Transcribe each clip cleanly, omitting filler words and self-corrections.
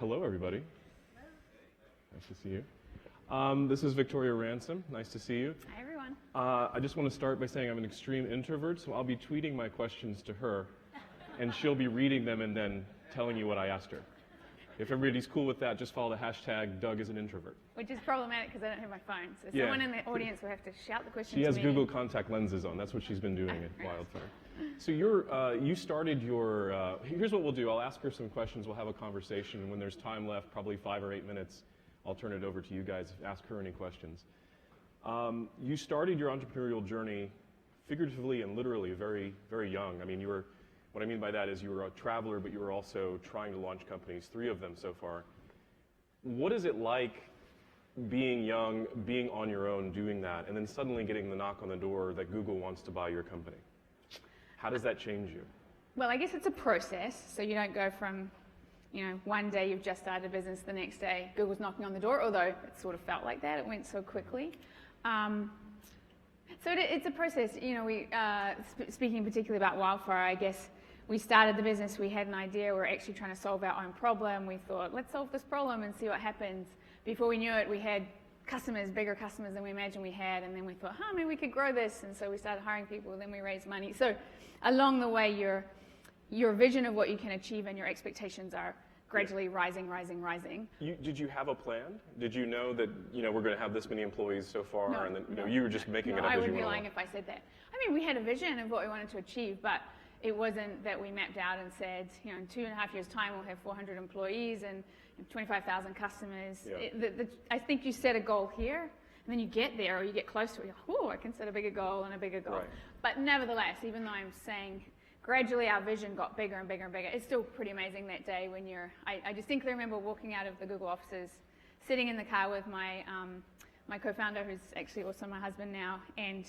Hello, everybody. Nice to see you. This is Victoria Ransom. Nice to see you. Hi, everyone. I just want to start by saying I'm an extreme introvert, so I'll be tweeting my questions to her, and she'll be reading them and then telling you what I asked her. If everybody's cool with that, just follow the hashtag Doug is an introvert. Which is problematic because I don't have my phone, so Yeah. someone in the audience will have to shout the question She has to me. Google contact lenses on. That's what she's been doing at Right. Wildfire. So you started your, here's what we'll do. I'll ask her some questions. We'll have a conversation. And when there's time left, probably 5 or 8 minutes, I'll turn it over to you guys. Ask her any questions. You started your entrepreneurial journey figuratively and literally very, very young. I mean, what I mean by that is you were a traveler, but you were also trying to launch companies, 3 of them so far. What is it like being young, being on your own, doing that, and then suddenly getting the knock on the door that Google wants to buy your company? How does that change you? Well, I guess it's a process, so you don't go from, one day you've just started a business, the next day Google's knocking on the door, although it sort of felt like that. It went so quickly. So it's a process. Speaking particularly about Wildfire, I guess we started the business, we had an idea, we were actually trying to solve our own problem. We thought, let's solve this problem and see what happens. Before we knew it, we had customers, bigger customers than we imagined we had, and then we thought, maybe we could grow this, and so we started hiring people, then we raised money. So along the way, your vision of what you can achieve and your expectations are gradually rising. Did you have a plan? Did you know that we're going to have this many employees so far, No, and then you were just making it up as I you would went be along? lying if I said that. I mean, we had a vision of what we wanted to achieve, but it wasn't that we mapped out and said, in 2.5 years' time, we'll have 400 employees and 25,000 customers. Yeah. I think you set a goal here, and then you get there, or you get close to it, you're like, I can set a bigger goal and a bigger goal. Right. But nevertheless, even though I'm saying gradually our vision got bigger and bigger and bigger, it's still pretty amazing that day when I distinctly remember walking out of the Google offices, sitting in the car with my co-founder, who's actually also my husband now, and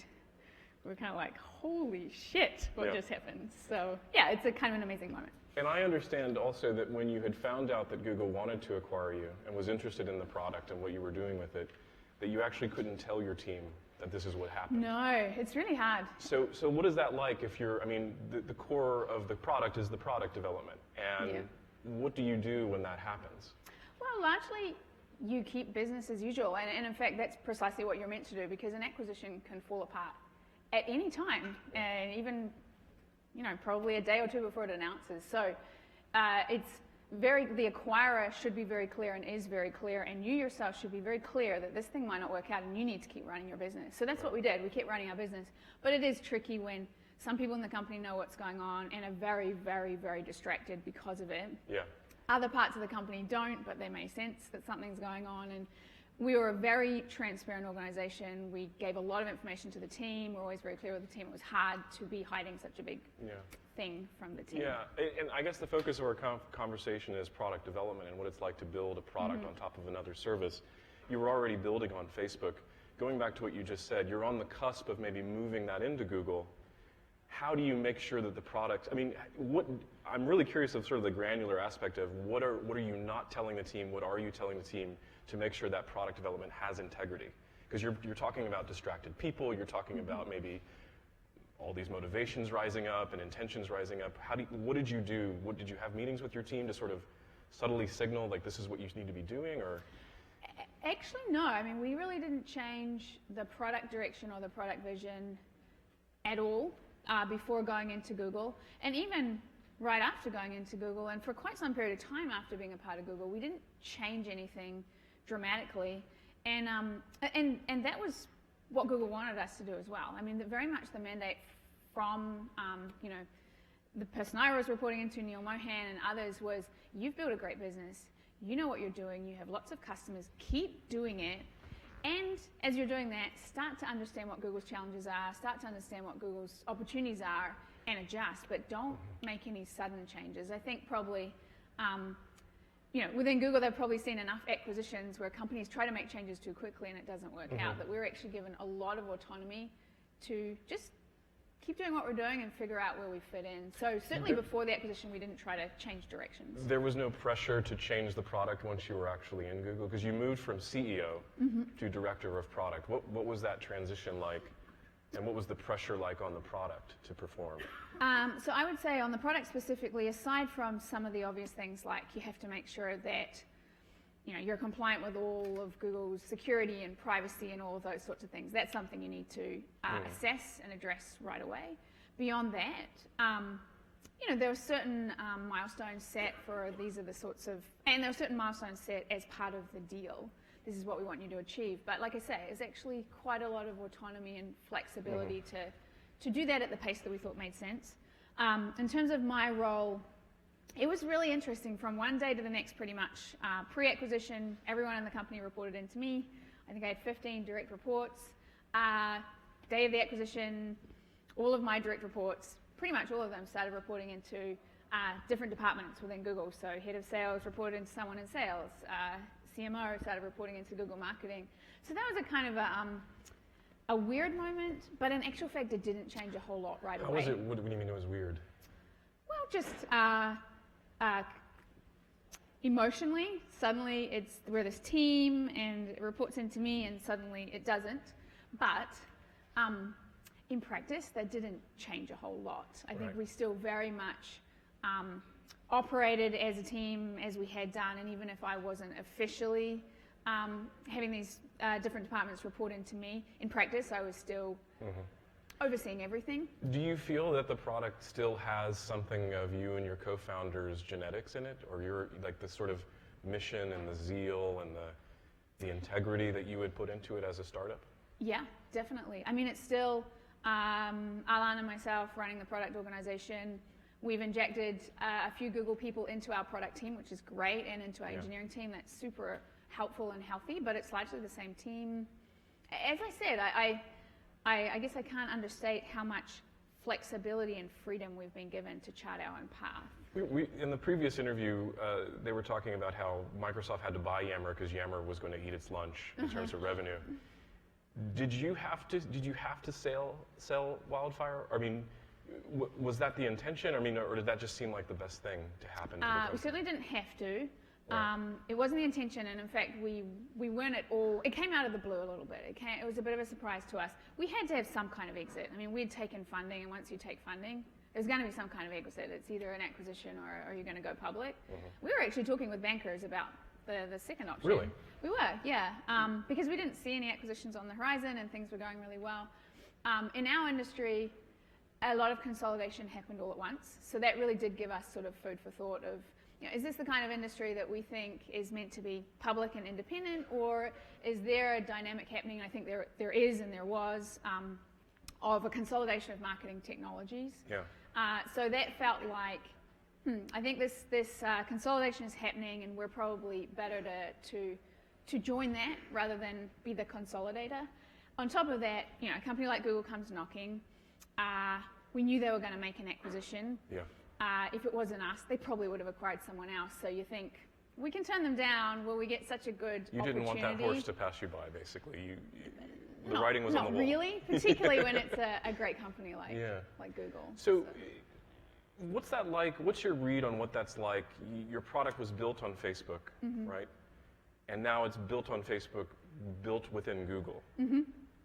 we're kind of like, holy shit, what just happened? So yeah, it's a kind of an amazing moment. And I understand also that when you had found out that Google wanted to acquire you and was interested in the product and what you were doing with it, that you actually couldn't tell your team that this is what happened. No, it's really hard. So what is that like if the core of the product is the product development, and what do you do when that happens? Well, largely you keep business as usual, and in fact that's precisely what you're meant to do, because an acquisition can fall apart at any time, and even probably a day or two before it announces. So the acquirer should be very clear and is very clear, and you yourself should be very clear that this thing might not work out and you need to keep running your business. So that's what we did. We kept running our business. But it is tricky when some people in the company know what's going on and are very, very, very distracted because of it. Yeah. Other parts of the company don't, but they may sense that something's going on. And we were a very transparent organization. We gave a lot of information to the team. We're always very clear with the team. It was hard to be hiding such a big thing from the team. Yeah, and I guess the focus of our conversation is product development and what it's like to build a product on top of another service. You were already building on Facebook. Going back to what you just said, you're on the cusp of maybe moving that into Google. How do you make sure that the product, I'm really curious of sort of the granular aspect of what are you not telling the team, what are you telling the team to make sure that product development has integrity? Because you're talking about distracted people, you're talking about maybe all these motivations rising up and intentions rising up. What did you do? Did you have meetings with your team to sort of subtly signal, like, this is what you need to be doing, or? Actually, no. I mean, we really didn't change the product direction or the product vision at all before going into Google. And even right after going into Google, and for quite some period of time after being a part of Google, we didn't change anything dramatically. And that was what Google wanted us to do as well. I mean, very much the mandate from the person I was reporting into, Neil Mohan and others, was you've built a great business, you know what you're doing, you have lots of customers, keep doing it, and as you're doing that, start to understand what Google's challenges are, start to understand what Google's opportunities are, and adjust, but don't make any sudden changes. I think probably within Google, they've probably seen enough acquisitions where companies try to make changes too quickly and it doesn't work out, that we're actually given a lot of autonomy to just keep doing what we're doing and figure out where we fit in. So certainly before the acquisition, we didn't try to change directions. There was no pressure to change the product once you were actually in Google, because you moved from CEO to director of product. What was that transition like And what was the pressure like on the product to perform? So I would say on the product specifically, aside from some of the obvious things like you have to make sure that you're compliant with all of Google's security and privacy and all of those sorts of things. That's something you need to assess and address right away. Beyond that, there were certain milestones set for these are the sorts of, and there were certain milestones set as part of the deal. This is what we want you to achieve. But like I say, it's actually quite a lot of autonomy and flexibility to do that at the pace that we thought made sense. In terms of my role, it was really interesting from one day to the next pretty much. Pre-acquisition, everyone in the company reported into me. I think I had 15 direct reports. Day of the acquisition, all of my direct reports, pretty much all of them started reporting into different departments within Google. So head of sales reported into someone in sales. CMO started reporting into Google marketing. So that was a kind of a weird moment, but in actual fact, it didn't change a whole lot right away. How was it? What do you mean it was weird? Well, just emotionally, suddenly we're this team and it reports into me and suddenly it doesn't. But in practice, that didn't change a whole lot. I think we still very much operated as a team as we had done, and even if I wasn't officially having these different departments report into me, in practice I was still overseeing everything. Do you feel that the product still has something of you and your co-founders' genetics in it, or your like the sort of mission and the zeal and the integrity that you would put into it as a startup? Yeah, definitely. I mean, it's still Alan and myself running the product organization. We've injected a few Google people into our product team, which is great, and into our engineering team. That's super helpful and healthy, but it's largely the same team. As I said, I guess I can't understate how much flexibility and freedom we've been given to chart our own path. In the previous interview, they were talking about how Microsoft had to buy Yammer because Yammer was going to eat its lunch in terms of revenue. Did you have to sell Wildfire? I mean, was that the intention? I mean, or did that just seem like the best thing to happen to the company? We certainly didn't have to. It wasn't the intention, and in fact, we weren't at all. It came out of the blue a little bit. It was a bit of a surprise to us. We had to have some kind of exit. I mean, we'd taken funding, and once you take funding, there's going to be some kind of exit. It's either an acquisition or you're going to go public. We were actually talking with bankers about the second option. Really? We were, yeah, because we didn't see any acquisitions on the horizon, and things were going really well. In our industry, a lot of consolidation happened all at once, so that really did give us sort of food for thought of, is this the kind of industry that we think is meant to be public and independent, or is there a dynamic happening? I think there is and there was of a consolidation of marketing technologies. Yeah. So that felt like, I think this consolidation is happening, and we're probably better to join that rather than be the consolidator. On top of that, a company like Google comes knocking. We knew they were going to make an acquisition. Yeah. If it wasn't us, they probably would have acquired someone else. So you think, we can turn them down. Will we get such a good opportunity? You didn't want that horse to pass you by, basically. The writing was on the wall. Not really, particularly when it's a great company like Google. So what's that like? What's your read on what that's like? Your product was built on Facebook, right? And now it's built on Facebook, built within Google.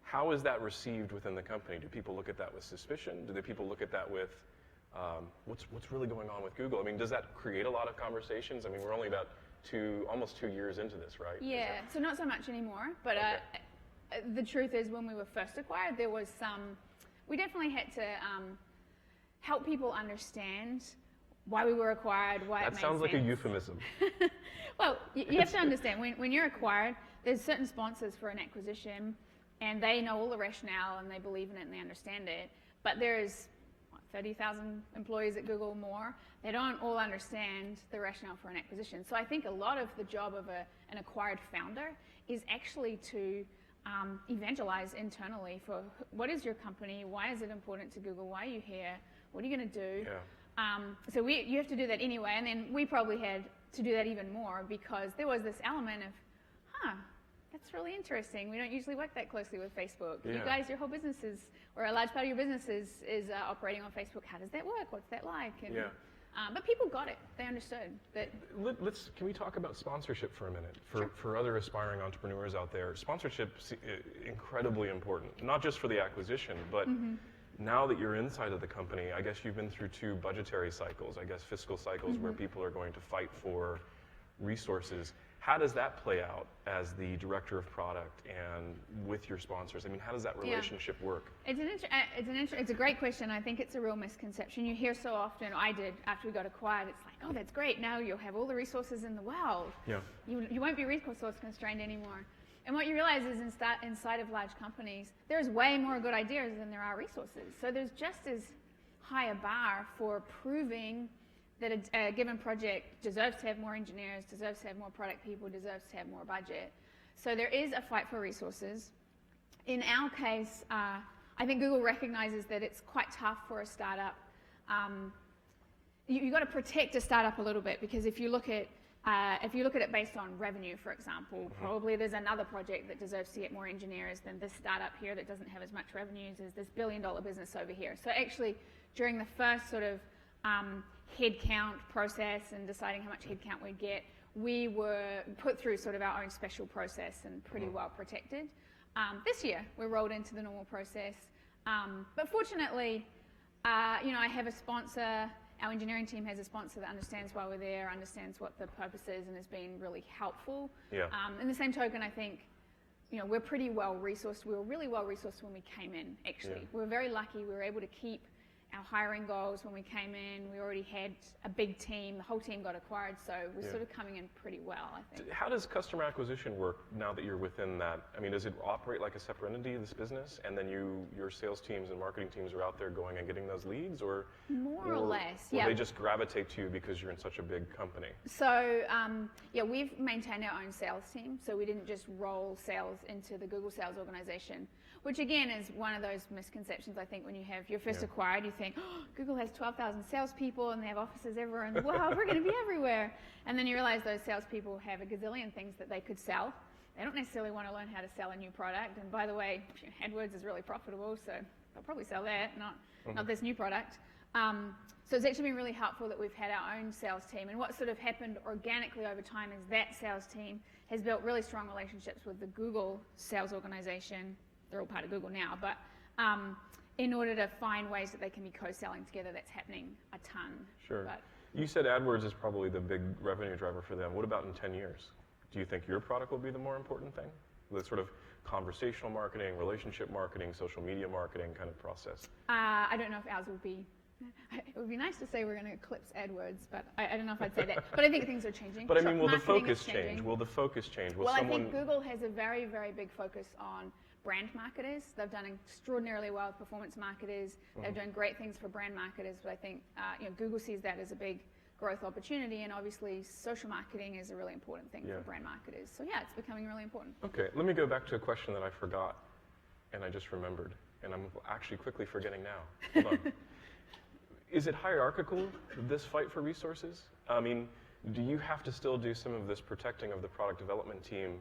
How is that received within the company? Do people look at that with suspicion? Do the people look at that with, what's really going on with Google? I mean, does that create a lot of conversations? I mean, we're only about almost 2 years into this, right? Yeah, so not so much anymore. But the truth is, when we were first acquired, there was we definitely had to help people understand why we were acquired, why it made sense. That sounds like a euphemism. Well, you have to understand, when you're acquired, there's certain sponsors for an acquisition, and they know all the rationale, and they believe in it, and they understand it. But there's 30,000 employees at Google more. They don't all understand the rationale for an acquisition. So I think a lot of the job of an acquired founder is actually to evangelize internally for what is your company, why is it important to Google, why are you here, what are you going to do? Yeah. So you have to do that anyway, and then we probably had to do that even more because there was this element of, that's really interesting. We don't usually work that closely with Facebook. Yeah. You guys, your whole business is, or a large part of your business is operating on Facebook. How does that work? What's that like? And, But people got it. They understood that. Can we talk about sponsorship for a minute? Sure. For other aspiring entrepreneurs out there, sponsorship is incredibly important, not just for the acquisition, but now that you're inside of the company, I guess you've been through 2 budgetary cycles, I guess fiscal cycles, where people are going to fight for resources. How does that play out as the director of product and with your sponsors? I mean, how does that relationship work? It's a great question. I think it's a real misconception. You hear so often, I did after we got acquired, it's like, oh, that's great. Now you'll have all the resources in the world. Yeah. You won't be resource constrained anymore. And what you realize is inside of large companies, there's way more good ideas than there are resources. So there's just as high a bar for proving that a given project deserves to have more engineers, deserves to have more product people, deserves to have more budget. So there is a fight for resources. In our case, I think Google recognizes that it's quite tough for a startup. You've got to protect a startup a little bit, because if you look at it based on revenue, for example, probably there's another project that deserves to get more engineers than this startup here that doesn't have as much revenues as this billion-dollar business over here. So actually, during the first sort of headcount process and deciding how much headcount we'd get, we were put through sort of our own special process and pretty well protected. This year, we're rolled into the normal process. But fortunately, I have a sponsor. Our engineering team has a sponsor that understands why we're there, understands what the purpose is, and has been really helpful. Yeah. In the same token, I think, we're pretty well resourced. We were really well resourced when we came in, actually. Yeah. We were very lucky. We were able to keep our hiring goals when we came in. We already had a big team. The whole team got acquired, so we're sort of coming in pretty well, I think. How does customer acquisition work now that you're within that? I mean, does it operate like a separate entity, this business, and then your sales teams and marketing teams are out there going and getting those leads, or more or less? Or they just gravitate to you because you're in such a big company? So we've maintained our own sales team, so we didn't just roll sales into the Google sales organization, which again is one of those misconceptions. I think when you're first acquired, you think, oh, Google has 12,000 salespeople and they have offices everywhere in the world. We're going to be everywhere. And then you realize those salespeople have a gazillion things that they could sell. They don't necessarily want to learn how to sell a new product. And by the way, AdWords is really profitable, so they'll probably sell that, not this new product. So it's actually been really helpful that we've had our own sales team. And what sort of happened organically over time is that sales team has built really strong relationships with the Google sales organization. They're all part of Google now, but in order to find ways that they can be co-selling together, that's happening a ton. Sure. But you said AdWords is probably the big revenue driver for them. What about in 10 years? Do you think your product will be the more important thing? The sort of conversational marketing, relationship marketing, social media marketing kind of process? I don't know if ours will be. It would be nice to say we're going to eclipse AdWords, but I don't know if I'd say that. But I think things are changing. But I mean, will the focus change? Will the focus change? I think Google has a very, very big focus on brand marketers. They've done extraordinarily well with performance marketers. They're doing great things for brand marketers, but I think Google sees that as a big growth opportunity, and obviously social marketing is a really important thing for brand marketers. So yeah, it's becoming really important. Okay, let me go back to a question that I forgot, and I just remembered, and I'm actually quickly forgetting now. Hold on. Is it hierarchical, this fight for resources? I mean, do you have to still do some of this protecting of the product development team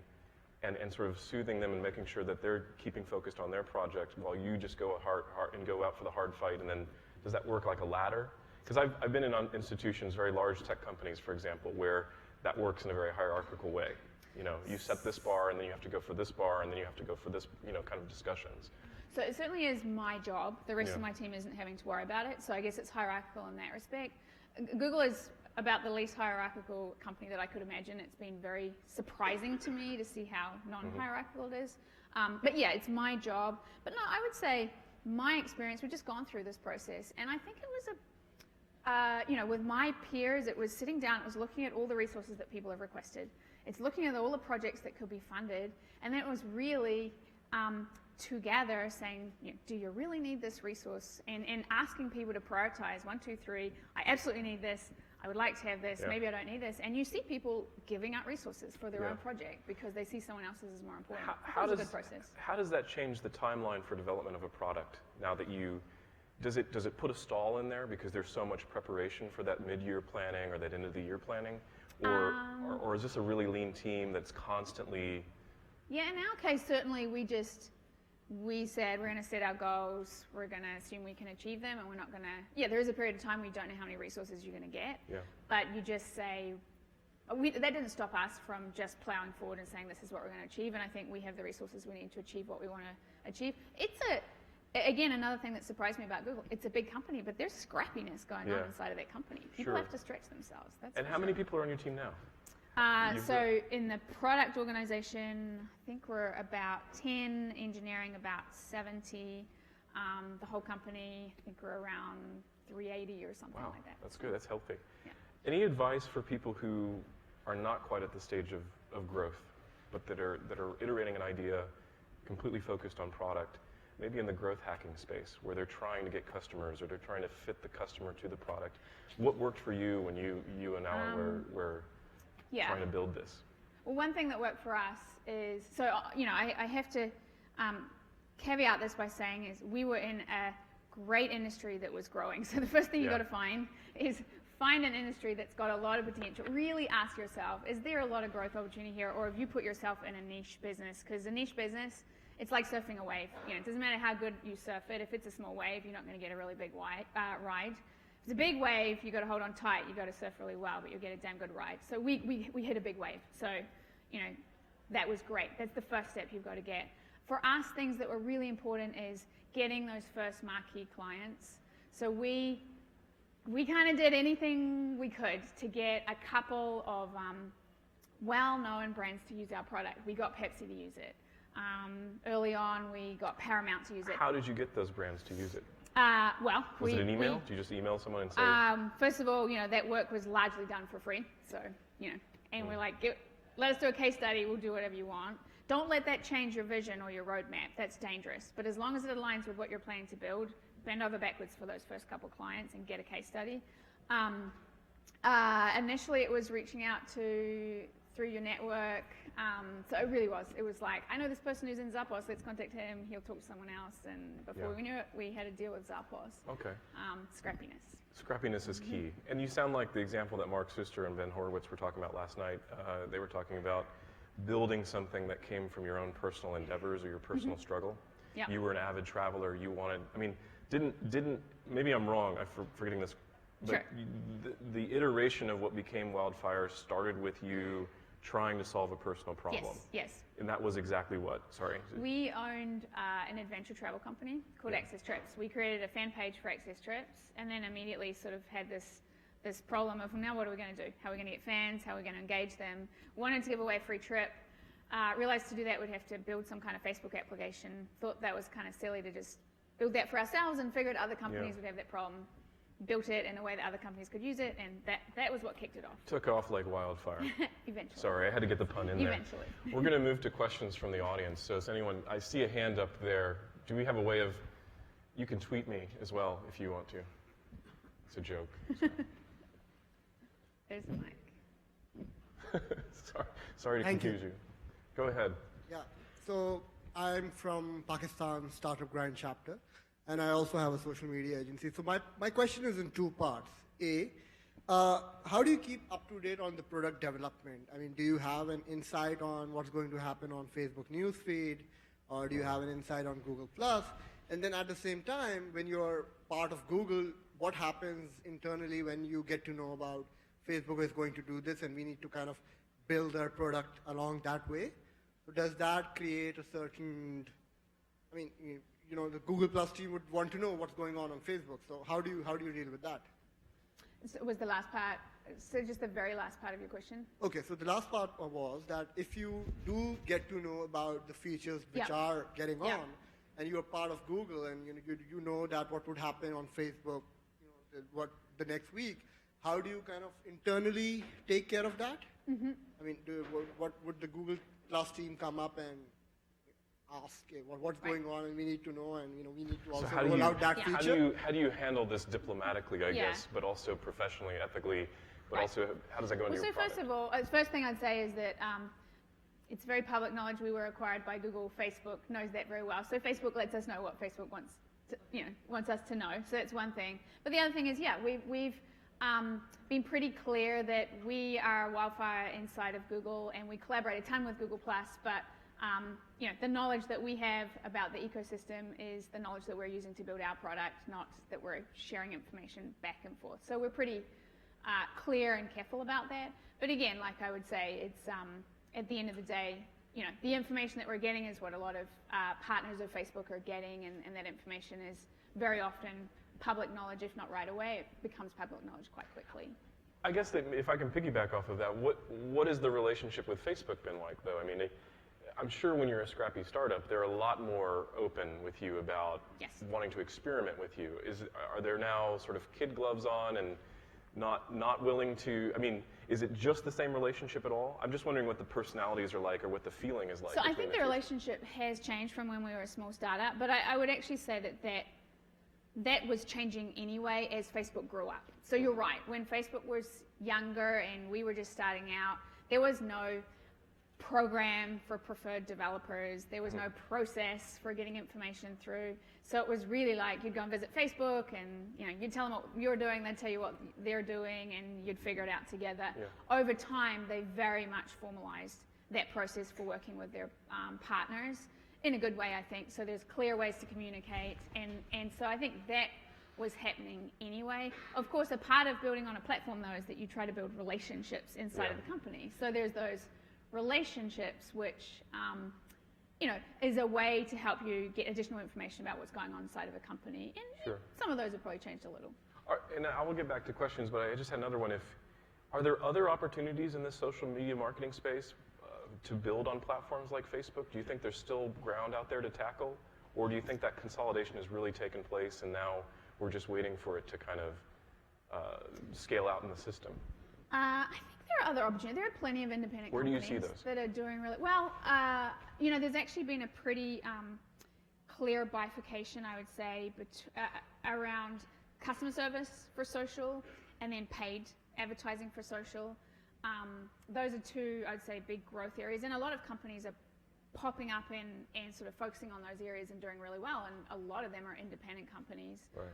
and sort of soothing them and making sure that they're keeping focused on their project while you just go out for the hard fight? And then does that work like a ladder? Because I've been in institutions, very large tech companies, for example, where that works in a very hierarchical way. You set this bar, and then you have to go for this bar, and then you have to go for this, kind of discussions. So it certainly is my job. The rest of my team isn't having to worry about it. So I guess it's hierarchical in that respect. Google is about the least hierarchical company that I could imagine. It's been very surprising to me to see how non-hierarchical it is. But yeah, it's my job. But no, I would say my experience, we've just gone through this process. And I think it was with my peers, it was sitting down, it was looking at all the resources that people have requested. It's looking at all the projects that could be funded. And then it was really together saying, do you really need this resource? And asking people to prioritize 1, 2, 3. I absolutely need this. I would like to have this. Maybe I don't need this. And you see people giving out resources for their own project because they see someone else's as more important. It's a good process. How does that change the timeline for development of a product now that does it put a stall in there because there's so much preparation for that mid-year planning or that end of the year planning? Or is this a really lean team that's constantly... Yeah, in our case, certainly we just we said we're going to set our goals, we're going to assume we can achieve them, and we're not going to, there is a period of time where you don't know how many resources you're going to get, but you just say, that didn't stop us from just plowing forward and saying this is what we're going to achieve, and I think we have the resources we need to achieve what we want to achieve. It's again, another thing that surprised me about Google, it's a big company, but there's scrappiness going on inside of that company. People have to stretch themselves. And how many people are on your team now? So in the product organization, I think we're about 10, engineering about 70. The whole company, I think we're around 380 or something like that. That's good. That's healthy. Yeah. Any advice for people who are not quite at the stage of growth, but that are iterating an idea, completely focused on product, maybe in the growth hacking space, where they're trying to get customers or they're trying to fit the customer to the product? What worked for you when you and Alan were trying to build this? Well, one thing that worked for us is, I have to caveat this by saying is we were in a great industry that was growing. So the first thing you got to find is find an industry that's got a lot of potential. Really ask yourself, is there a lot of growth opportunity here, or have you put yourself in a niche business? Because a niche business, it's like surfing a wave. It doesn't matter how good you surf it. If it's a small wave, you're not going to get a really big ride. If it's a big wave, you've got to hold on tight. You've got to surf really well, but you'll get a damn good ride. So we hit a big wave. So, that was great. That's the first step you've got to get. For us, things that were really important is getting those first marquee clients. So we kind of did anything we could to get a couple of well-known brands to use our product. We got Pepsi to use it. Early on, we got Paramount to use it. How did you get those brands to use it? Was it an email? Did you just email someone and say? First of all, that work was largely done for free. So, and we're like, let us do a case study. We'll do whatever you want. Don't let that change your vision or your roadmap. That's dangerous. But as long as it aligns with what you're planning to build, bend over backwards for those first couple clients and get a case study. Initially, it was reaching out through your network. So it really was. It was like, I know this person who's in Zappos. Let's contact him. He'll talk to someone else. And before we knew it, we had a deal with Zappos. Okay. Scrappiness. Scrappiness is key. And you sound like the example that Mark Suster and Ben Horowitz were talking about last night. They were talking about building something that came from your own personal endeavors or your personal struggle. Yep. You were an avid traveler. You wanted, didn't maybe I'm wrong, I'm forgetting this, but the iteration of what became Wildfire started with you trying to solve a personal problem. Yes. And that was exactly what? Sorry. We owned an adventure travel company called Access Trips. We created a fan page for Access Trips, and then immediately sort of had this problem of, now what are we going to do? How are we going to get fans? How are we going to engage them? Wanted to give away a free trip. Realized to do that we'd have to build some kind of Facebook application. Thought that was kind of silly to just build that for ourselves, and figured other companies would have that problem. Built it in a way that other companies could use it, and that was what kicked it off. Took off like wildfire. Eventually. Sorry, I had to get the pun in there. Eventually. We're going to move to questions from the audience. So is anyone, I see a hand up there. Do we have a way of, you can tweet me as well if you want to. It's a joke. There's the mic. Sorry to confuse you. Go ahead. Yeah, so I'm from Pakistan Startup Grind chapter, and I also have a social media agency. So my question is in two parts. A, how do you keep up to date on the product development? Do you have an insight on what's going to happen on Facebook newsfeed, or do you have an insight on Google+? And then at the same time, when you're part of Google, what happens internally when you get to know about Facebook is going to do this and we need to kind of build their product along that way? So does that create a certain, the Google Plus team would want to know what's going on Facebook. So how do you deal with that? So was the last part, so just the very last part of your question? Okay, so the last part was that if you do get to know about the features which are getting on, and you're part of Google, and you know that what would happen on Facebook, what the next week, how do you kind of internally take care of that? Mm-hmm. What would the Google Plus team come up and ask what's going on, and we need to know, and we need to also roll out that feature? How do you handle this diplomatically, I guess, but also professionally, ethically, but also how does that go into your product? First of all, the first thing I'd say is that it's very public knowledge we were acquired by Google. Facebook knows that very well. So Facebook lets us know what Facebook wants us to know. So that's one thing. But the other thing is, we've been pretty clear that we are Wildfire inside of Google, and we collaborate a ton with Google+, but The knowledge that we have about the ecosystem is the knowledge that we're using to build our product, not that we're sharing information back and forth. So we're pretty clear and careful about that. But again, like I would say, it's at the end of the day, the information that we're getting is what a lot of partners of Facebook are getting, and that information is very often public knowledge. If not right away, it becomes public knowledge quite quickly. I guess that if I can piggyback off of that, what has the relationship with Facebook been like, though? I mean, I'm sure when you're a scrappy startup, they're a lot more open with you about wanting to experiment with you. Are there now sort of kid gloves on and not willing to? I mean, is it just the same relationship at all? I'm just wondering what the personalities are like or what the feeling is like. So I think the relationship has changed from when we were a small startup, but I would actually say that was changing anyway as Facebook grew up. So you're right, when Facebook was younger and we were just starting out, there was no program for preferred developers. There was no process for getting information through. So it was really like you'd go and visit Facebook and you'd tell them what you're doing, they'd tell you what they're doing, and you'd figure it out together. Yeah. Over time, they very much formalized that process for working with their partners in a good way, I think. So there's clear ways to communicate, and so I think that was happening anyway. Of course, a part of building on a platform, though, is that you try to build relationships inside of the company. So there's those relationships, which is a way to help you get additional information about what's going on inside of a company. And some of those have probably changed a little. And I will get back to questions, but I just had another one. Are there other opportunities in this social media marketing space to build on platforms like Facebook? Do you think there's still ground out there to tackle? Or do you think that consolidation has really taken place and now we're just waiting for it to kind of scale out in the system? I think there are other opportunities. There are plenty of independent companies that are doing really well. There's actually been a pretty clear bifurcation, I would say, around customer service for social and then paid advertising for social. Those are two, I'd say, big growth areas, and a lot of companies are popping up and sort of focusing on those areas and doing really well, and a lot of them are independent companies. Right.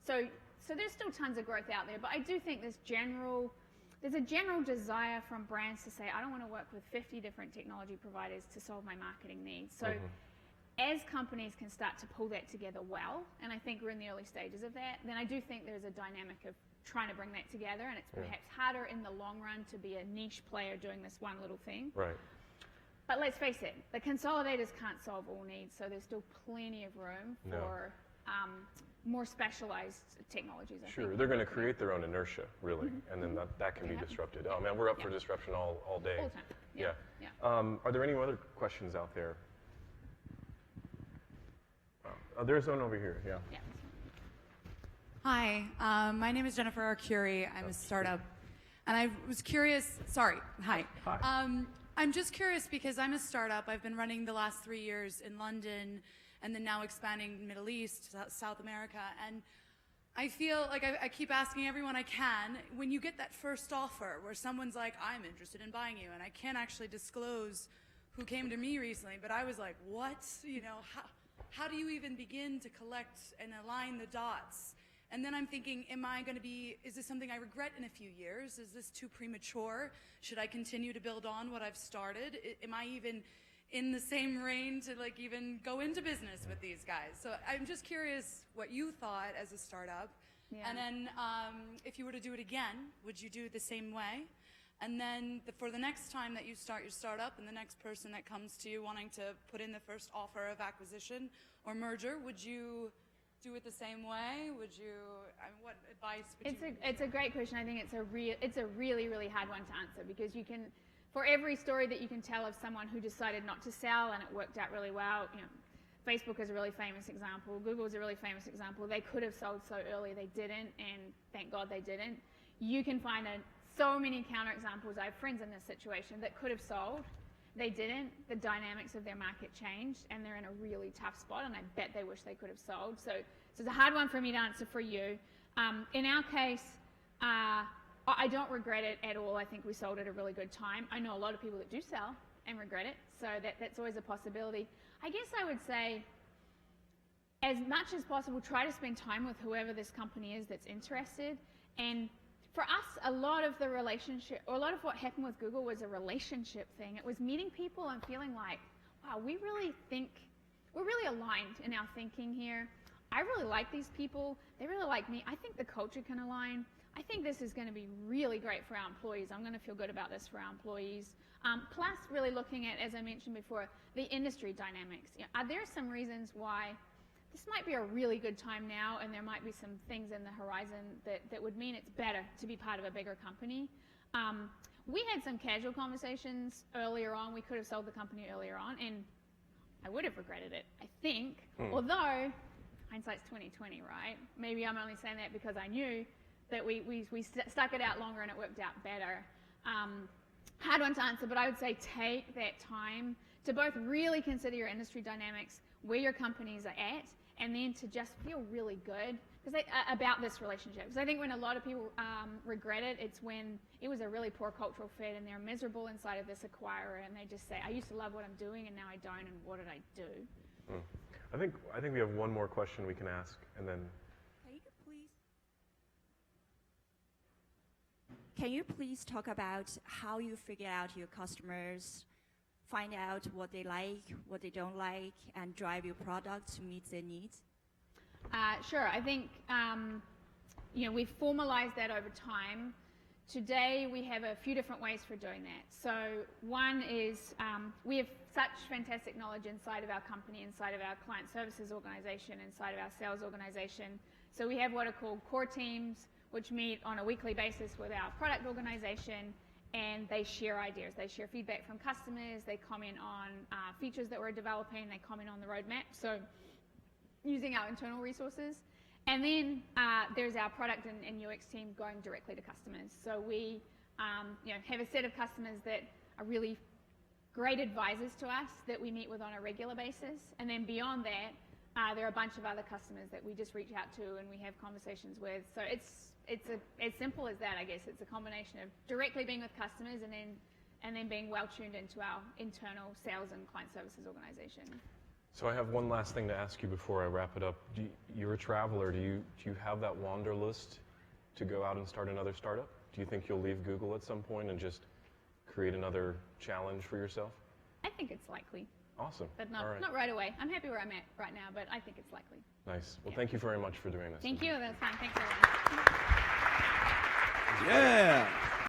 So there's still tons of growth out there, but I do think there's a general desire from brands to say, I don't want to work with 50 different technology providers to solve my marketing needs. So as companies can start to pull that together well, and I think we're in the early stages of that, then I do think there's a dynamic of trying to bring that together, and it's perhaps harder in the long run to be a niche player doing this one little thing. Right. But let's face it, the consolidators can't solve all needs, so there's still plenty of room for more specialized technologies. I think. They're going to create their own inertia, really, and then that can be disrupted. Oh man, we're up for disruption all day. All the time. Yeah. Are there any other questions out there? There's one over here. Yeah. Hi, my name is Jennifer Arcuri. I'm a startup, and I was curious. Sorry. Hi. I'm just curious because I'm a startup. I've been running the last 3 years in London, and then now expanding Middle East, South America, and I feel like I keep asking everyone I can, when you get that first offer where someone's like, I'm interested in buying you, and I can't actually disclose who came to me recently, but I was like, what? How do you even begin to collect and align the dots? And then I'm thinking, is this something I regret in a few years? Is this too premature? Should I continue to build on what I've started? Am I even in the same reign to even go into business with these guys? So I'm just curious what you thought as a startup. Yeah. And then if you were to do it again, would you do it the same way? And then for the next time that you start your startup and the next person that comes to you wanting to put in the first offer of acquisition or merger, would you do it the same way? Would you? What advice would you? It's a great question. I think it's a really, really hard one to answer, because you can, for every story that you can tell of someone who decided not to sell and it worked out really well, Facebook is a really famous example. Google is a really famous example. They could have sold so early, they didn't, and thank God they didn't. You can find so many counterexamples. I have friends in this situation that could have sold. They didn't. The dynamics of their market changed, and they're in a really tough spot, and I bet they wish they could have sold. So it's a hard one for me to answer for you. In our case, I don't regret it at all. I think we sold at a really good time. I know a lot of people that do sell and regret it, so that's always a possibility. I guess I would say, as much as possible, try to spend time with whoever this company is that's interested, and for us, a lot of the relationship, or a lot of what happened with Google was a relationship thing. It was meeting people and feeling like, wow, we're really aligned in our thinking here. I really like these people. They really like me. I think the culture can align. I think this is going to be really great for our employees. I'm going to feel good about this for our employees. Plus, really looking at, as I mentioned before, the industry dynamics. You know, are there some reasons why this might be a really good time now, and there might be some things in the horizon that would mean it's better to be part of a bigger company? We had some casual conversations earlier on. We could have sold the company earlier on, and I would have regretted it, I think. Although, hindsight's 20/20, right? Maybe I'm only saying that because I knew that we stuck it out longer and it worked out better. Hard one to answer, but I would say take that time to both really consider your industry dynamics, where your companies are at, and then to just feel really good about this relationship. Because I think when a lot of people regret it, it's when it was a really poor cultural fit and they're miserable inside of this acquirer, and they just say, I used to love what I'm doing and now I don't, and what did I do? I think we have one more question we can ask, and then. Can you please talk about how you figure out your customers, find out what they like, what they don't like, and drive your product to meet their needs? Sure. I think we've formalized that over time. Today we have a few different ways for doing that. So one is we have such fantastic knowledge inside of our company, inside of our client services organization, inside of our sales organization. So we have what are called core teams, which meet on a weekly basis with our product organization, and they share ideas. They share feedback from customers. They comment on features that we're developing. They comment on the roadmap. So using our internal resources. And then there's our product and UX team going directly to customers. So we have a set of customers that are really great advisors to us that we meet with on a regular basis. And then beyond that, there are a bunch of other customers that we just reach out to and we have conversations with. So it's as simple as that, I guess. It's a combination of directly being with customers and then being well tuned into our internal sales and client services organization. So I have one last thing to ask you before I wrap it up. You're a traveler. Do you have that wanderlust to go out and start another startup? Do you think you'll leave Google at some point and just create another challenge for yourself? I think it's likely. Awesome. But not right away. I'm happy where I'm at right now, but I think it's likely. Nice. Well, thank you very much for doing this. Thank you. That's fine. Thanks, everyone. Yeah.